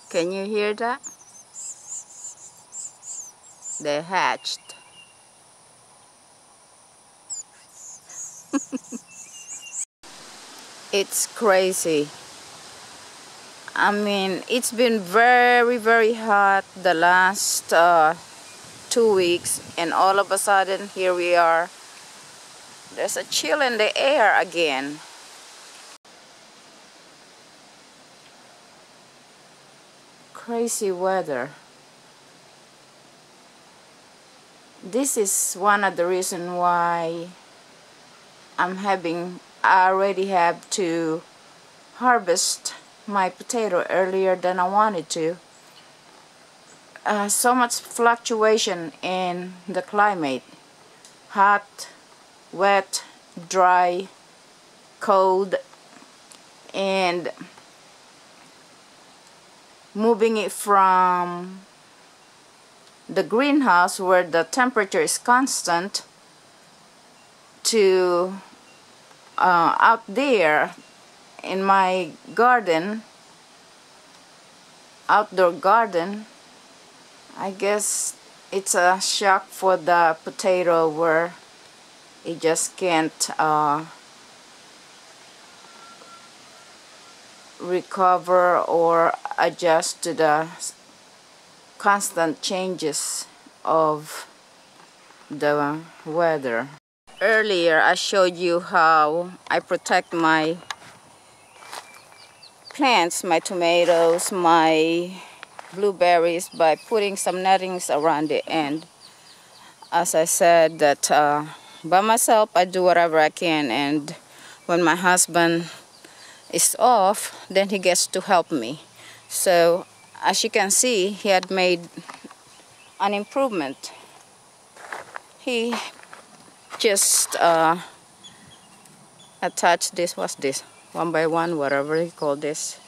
Can you hear that? They hatched. It's crazy. I mean, it's been very hot the last 2 weeks, and all of a sudden here we are. There's a chill in the air again. Crazy weather. This is one of the reasons why I already have to harvest my potato earlier than I wanted to. So much fluctuation in the climate. Hot, wet, dry, cold, and moving it from the greenhouse where the temperature is constant to out there in my garden, outdoor garden. I guess it's a shock for the potato where it just can't recover or adjust to the constant changes of the weather. Earlier I showed you how I protect my plants, my tomatoes, my blueberries, by putting some nettings around it. And as I said, that by myself I do whatever I can, and when my husband is off, then he gets to help me. So as you can see, he had made an improvement. He just attached this, what's this, 1x1, whatever he called this,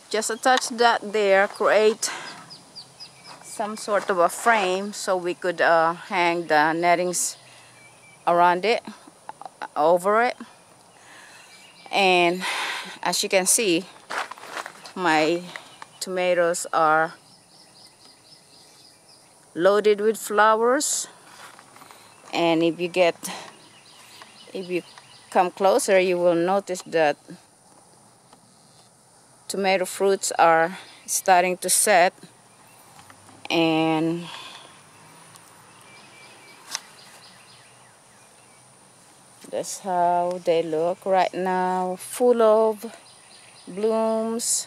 just attach that there, create some sort of a frame so we could hang the nettings around it, over it. And as you can see, my tomatoes are loaded with flowers. And if you come closer, you will notice that tomato fruits are starting to set, and that's how they look right now, full of blooms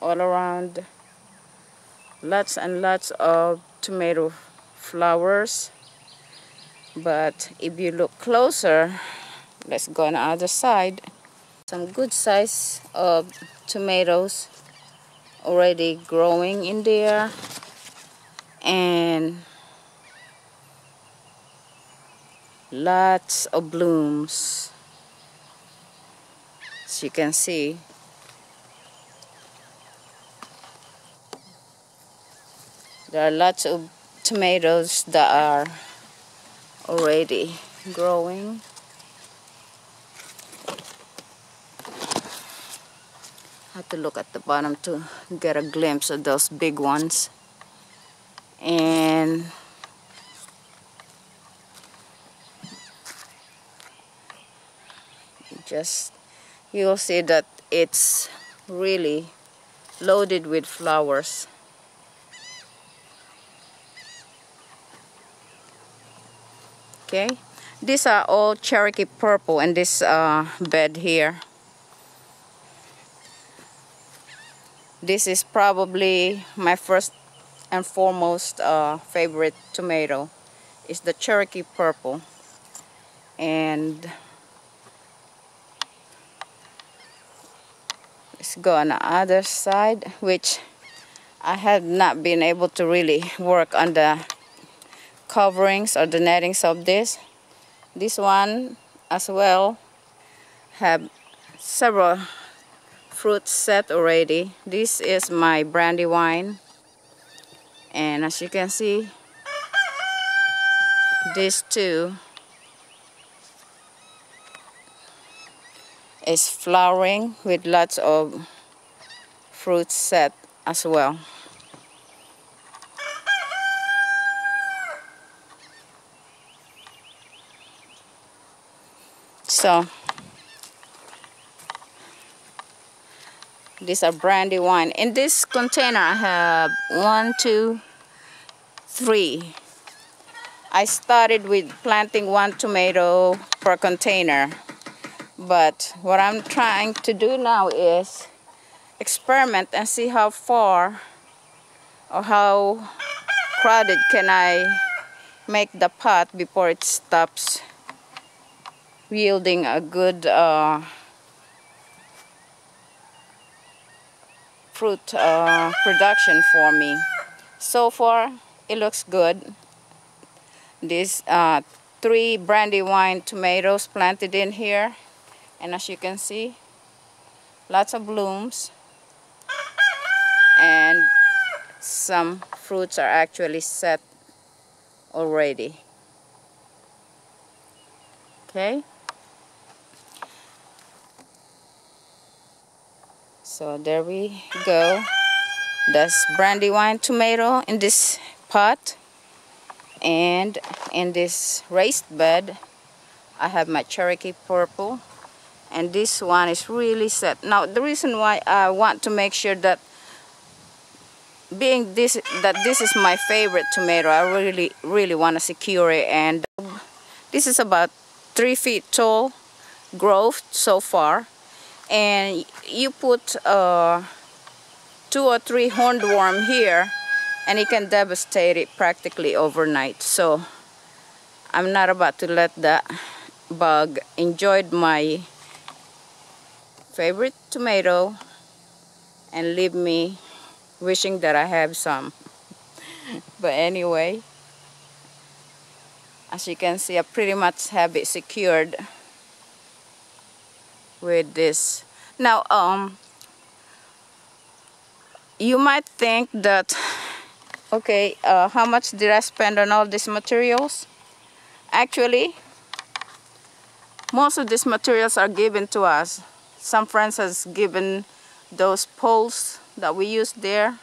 all around, lots and lots of tomato flowers. But if you look closer, let's go on the other side, some good size of tomatoes already growing in there, and lots of blooms. As you can see, there are lots of tomatoes that are already growing. I have to look at the bottom to get a glimpse of those big ones. And you'll see that it's really loaded with flowers. Okay, these are all Cherokee purple in this bed here. This is probably my first and foremost favorite tomato. Is the Cherokee purple. And let's go on the other side, which I have not been able to really work on the coverings or the nettings of this. This one as well have several fruits set already. This is my brandywine, and as you can see, these two is flowering with lots of fruits set as well. So these are brandy wine. In this container I have 1, 2, 3. I started with planting 1 tomato per container, but what I'm trying to do now is experiment and see how far or how crowded can I make the pot before it stops yielding a good fruit production for me. So far it looks good. These 3 brandy wine tomatoes planted in here, and as you can see, lots of blooms, and some fruits are actually set already. Okay, so there we go. That's brandy wine tomato in this pot, and in this raised bed I have my Cherokee purple, and this one is really set. Now the reason why I want to make sure that this is my favorite tomato, I really want to secure it, and this is about 3 feet tall growth so far, and you put 2 or 3 hornworm here and it can devastate it practically overnight. So I'm not about to let that bug enjoy my favorite tomato and leave me wishing that I have some. But anyway, as you can see, I pretty much have it secured with this. Now you might think that, okay, how much did I spend on all these materials? Actually, most of these materials are given to us. Some friends has given those poles that we used there,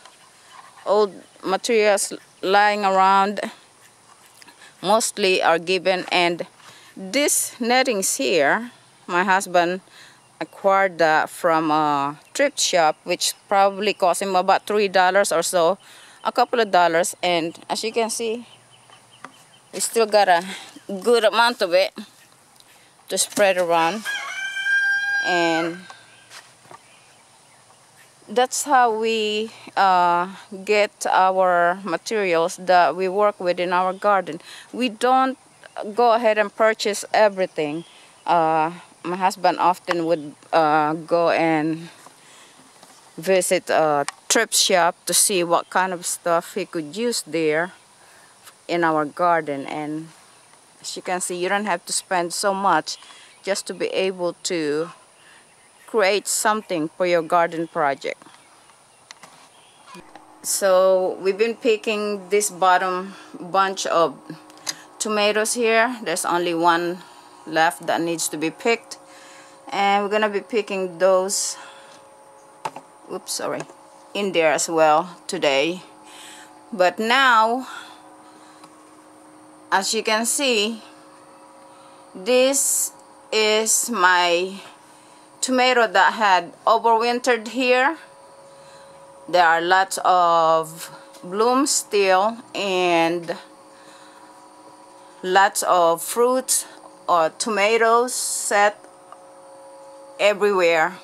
old materials lying around, mostly are given. And these nettings here, my husband acquired that from a thrift shop, which probably cost him about $3 or so, a couple of dollars. And as you can see, we still got a good amount of it to spread around, and that's how we get our materials that we work with in our garden. We don't go ahead and purchase everything. My husband often would go and visit a thrift shop to see what kind of stuff he could use there in our garden, and as you can see, you don't have to spend so much just to be able to create something for your garden project. So we've been picking this bottom bunch of tomatoes here. There's only one left that needs to be picked, and we're gonna be picking those, oops, sorry, in there as well today. But now, as you can see, this is my tomato that had overwintered here. There are lots of blooms still and lots of fruits or tomatoes set everywhere